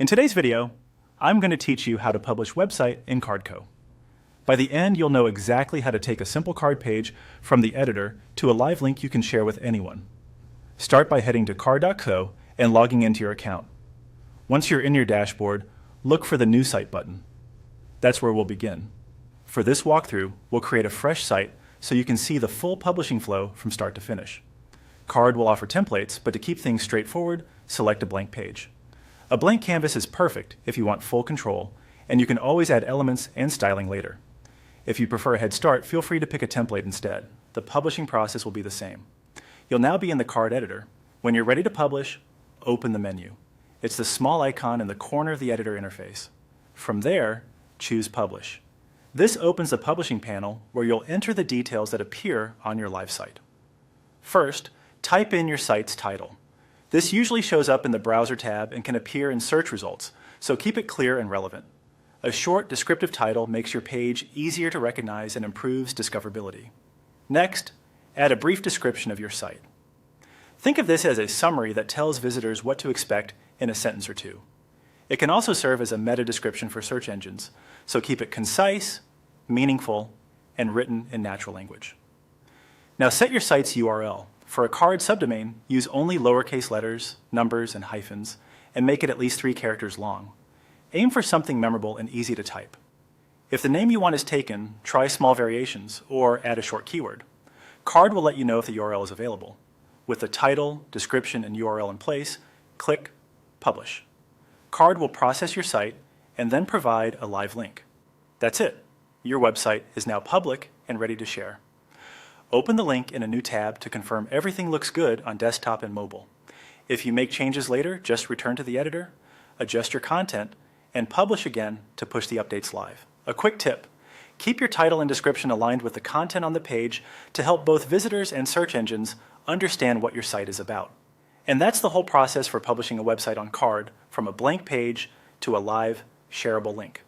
In today's video, I'm going to teach you how to publish website in Cardco. By the end, you'll know exactly how to take a simple card page from the editor to a live link you can share with anyone. Start by heading to card.co and logging into your account. Once you're in your dashboard, look for the New Site button. That's where we'll begin. For this walkthrough, we'll create a fresh site so you can see the full publishing flow from start to finish. Card will offer templates, but to keep things straightforward, select a blank page. A blank canvas is perfect if you want full control, and you can always add elements and styling later. If you prefer a head start, feel free to pick a template instead. The publishing process will be the same. You'll now be in the card editor. When you're ready to publish, open the menu. It's the small icon in the corner of the editor interface. From there, choose Publish. This opens the publishing panel where you'll enter the details that appear on your live site. First, type in your site's title. This usually shows up in the Browser tab and can appear in search results, so keep it clear and relevant. A short, descriptive title makes your page easier to recognize and improves discoverability. Next, add a brief description of your site. Think of this as a summary that tells visitors what to expect in a sentence or two. It can also serve as a meta description for search engines, so keep it concise, meaningful, and written in natural language. Now set your site's URL. For a card subdomain, use only lowercase letters, numbers, and hyphens, and make it at least 3 characters long. Aim for something memorable and easy to type. If the name you want is taken, try small variations, or add a short keyword. Card will let you know if the URL is available. With the title, description, and URL in place, click Publish. Card will process your site and then provide a live link. That's it. Your website is now public and ready to share. Open the link in a new tab to confirm everything looks good on desktop and mobile. If you make changes later, just return to the editor, adjust your content, and publish again to push the updates live. A quick tip: keep your title and description aligned with the content on the page to help both visitors and search engines understand what your site is about. And that's the whole process for publishing a website on Card, from a blank page to a live, shareable link.